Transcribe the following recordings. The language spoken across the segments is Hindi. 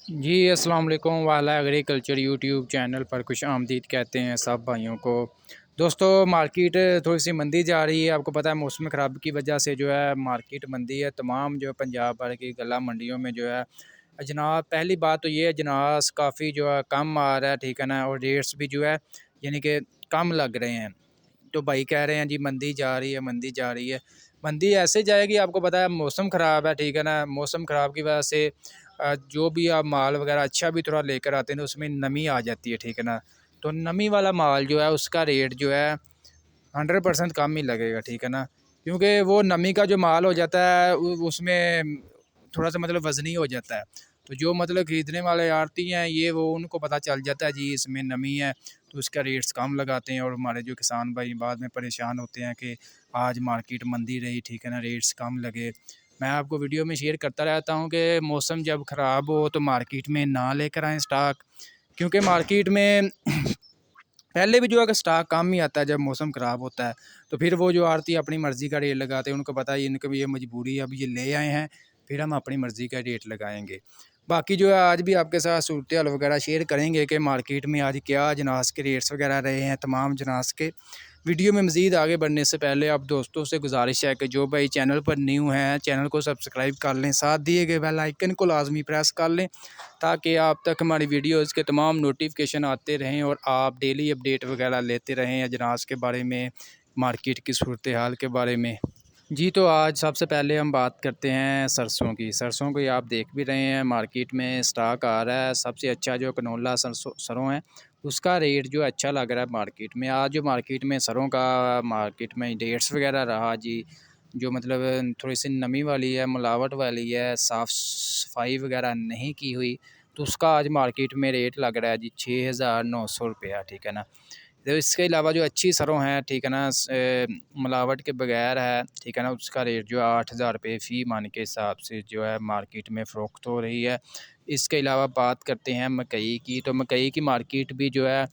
जी अस्सलाम वालेकुम वाला एग्रीकल्चर यूट्यूब चैनल पर खुश आमदीद कहते हैं सब भाइयों को। दोस्तों मार्केट थोड़ी सी मंदी जा रही है। आपको पता है मौसम ख़राब की वजह से जो है मार्केट मंदी है। तमाम जो पंजाब भर की गला मंडियों में जो है अजनास, पहली बात तो ये अजनास काफ़ी जो है कम आ रहा है, ठीक है ना, और रेट्स भी जो है यानी कि कम लग रहे हैं। तो भाई कह रहे हैं जी मंदी जा रही है, मंदी जा रही है। मंदी ऐसे जाएगी, आपको पता है मौसम ख़राब है, ठीक है ना। मौसम ख़राब की वजह से जो भी आप माल वगैरह अच्छा भी थोड़ा लेकर आते हैं तो उसमें नमी आ जाती है, ठीक है ना। तो नमी वाला माल जो है उसका रेट जो है 100% कम ही लगेगा, ठीक है ना। क्योंकि वो नमी का जो माल हो जाता है उसमें थोड़ा सा मतलब वज़नी हो जाता है। तो जो मतलब ख़रीदने वाले आड़ती हैं ये वो उनको पता चल जाता है जी इसमें नमी है, तो उसका रेट्स कम लगाते हैं। और हमारे जो किसान भाई बाद में परेशान होते हैं कि आज मार्केट मंदी रही, ठीक है ना, रेट्स कम लगे। मैं आपको वीडियो में शेयर करता रहता हूँ कि मौसम जब ख़राब हो तो मार्केट में ना लेकर आएँ स्टॉक, क्योंकि मार्केट में पहले भी जो है कि स्टॉक कम ही आता है जब मौसम ख़राब होता है। तो फिर वो जो आड़ती अपनी मर्ज़ी का रेट लगाते हैं, उनको पता है इनकी भी ये मजबूरी है, अब ये ले आए हैं, फिर हम अपनी मर्ज़ी का रेट लगाएंगे। बाकी जो है आज भी आपके साथ सूरत हाल वगैरह शेयर करेंगे कि मार्केट में आज क्या अजनास के रेट्स वगैरह रहे हैं, तमाम अजनास के। वीडियो में मज़ीद आगे बढ़ने से पहले आप दोस्तों से गुजारिश है कि जो भाई चैनल पर न्यू हैं चैनल को सब्सक्राइब कर लें, साथ दिए गए बेल आइकन को लाजमी प्रेस कर लें ताकि आप तक हमारी वीडियोज़ के तमाम नोटिफिकेशन आते रहें और आप डेली अपडेट वगैरह लेते रहें अजनास के बारे में, मार्केट की सूरत हाल के बारे में। जी, तो आज सबसे पहले हम बात करते हैं सरसों की। सरसों को आप देख भी रहे हैं मार्केट में स्टॉक आ रहा है। सबसे अच्छा जो कनोला सरसों है उसका रेट जो अच्छा लग रहा है मार्केट में। आज जो मार्केट में सरों का मार्केट में रेट्स वगैरह रहा जी, जो मतलब थोड़ी सी नमी वाली है, मिलावट वाली है, साफ़ सफाई वगैरह नहीं की हुई, तो उसका आज मार्केट में रेट लग रहा है जी 6,900 रुपया, ठीक है ना। तो इसके अलावा जो अच्छी सरों हैं, ठीक है ना, मिलावट के बगैर है, ठीक है ना, उसका रेट जो है 8,000 रुपये फ़ी मन के हिसाब से जो है मार्केट में फ़रोख्त हो रही है। इसके अलावा बात करते हैं मकई की, तो मकई की मार्केट भी जो है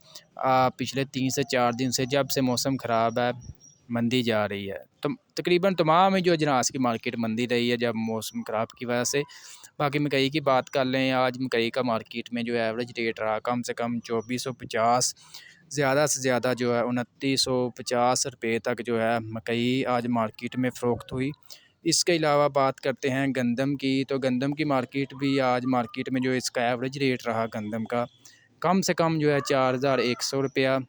पिछले 3 से 4 दिन से जब से मौसम ख़राब है मंदी जा रही है। तो तकरीबन तमाम ही जो अजनास की मार्केट मंदी रही है जब मौसम ख़राब की वजह से। बाकी मकई की बात कर लें, आज मकई का मार्केट में जो एवरेज रेट रहा कम से कम 2450, ज़्यादा से ज़्यादा जो है 2950 रुपये तक जो है मकई आज मार्केट में फ़रोख्त हुई। इसके अलावा बात करते हैं गंदम की, तो गंदम की मार्केट भी आज मार्केट में जो इसका एवरेज रेट रहा गंदम का कम से कम जो है 4100 रुपया,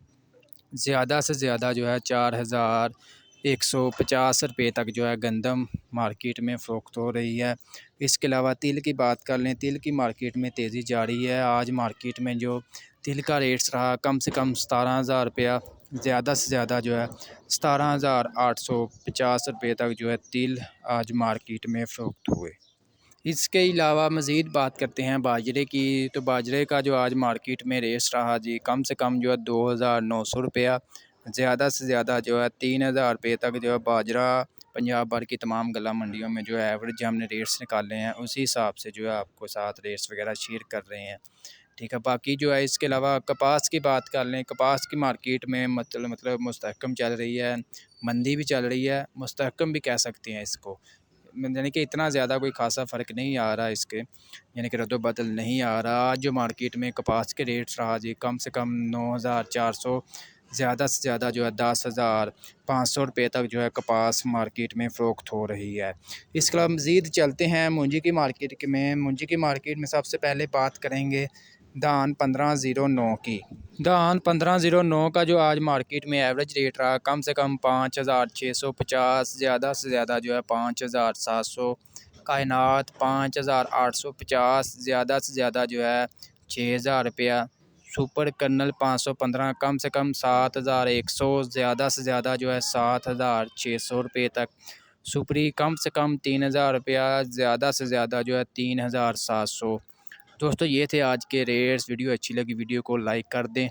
ज़्यादा से ज़्यादा जो है 4150 रुपये तक जो है गंदम मार्केट में फ़रोख्त हो रही है। इसके अलावा तिल की बात कर लें, तिल की मार्केट में तेज़ी जारी है। आज मार्केट में जो तिल का रेट्स रहा कम से कम 17,000 रुपया, ज़्यादा से ज़्यादा जो है 17,850 रुपये तक जो है तिल आज मार्केट में फ़रोख्त हुए। इसके अलावा मज़ीद बात करते हैं बाजरे की, तो बाजरे का जो आज मार्केट में रेस रहा जी कम से कम जो है 2,900 रुपया, ज़्यादा से ज़्यादा जो है 3,000 रुपये तक जो है बाजरा पंजाब भर की तमाम गला मंडियों में जो है एवरेज हमने रेट्स निकाले हैं, उसी हिसाब से जो है आपको साथ रेट्स वगैरह शेयर कर रहे हैं, ठीक है। बाकी जो है इसके अलावा कपास की बात कर लें, कपास की मार्केट में मतलब मुस्तहकम चल रही है, मंदी भी चल रही है, मुस्तहकम भी कह सकते हैं इसको। यानी कि इतना ज़्यादा कोई ख़ासा फ़र्क नहीं आ रहा इसके, यानी कि रद्द-बदल नहीं आ रहा। आज जो मार्केट में कपास के रेट्स रहा जी कम से कम 9,400, ज़्यादा से ज़्यादा जो है 10,500 रुपये तक जो है कपास मार्केट में फ़रोख्त हो रही है। इसके अलावा मज़ीद चलते हैं मूंजी की मार्केट में। मूंजी की मार्केट में सबसे पहले बात करेंगे धान 1509 की। धान 1509 का जो आज मार्केट में एवरेज रेट रहा कम से कम 5,650, ज़्यादा से ज़्यादा जो है 5,700, कायनात 5,850, ज़्यादा से ज़्यादा जो है 6,000 रुपया, सुपर कर्नल 515, कम से कम 7,100, ज़्यादा से ज़्यादा जो है 7,600 रुपये तक, सुपरी कम से कम 3,000 रुपया, ज़्यादा से ज़्यादा जो है 3,700। दोस्तों ये थे आज के रेट्स। वीडियो अच्छी लगी वीडियो को लाइक कर दें।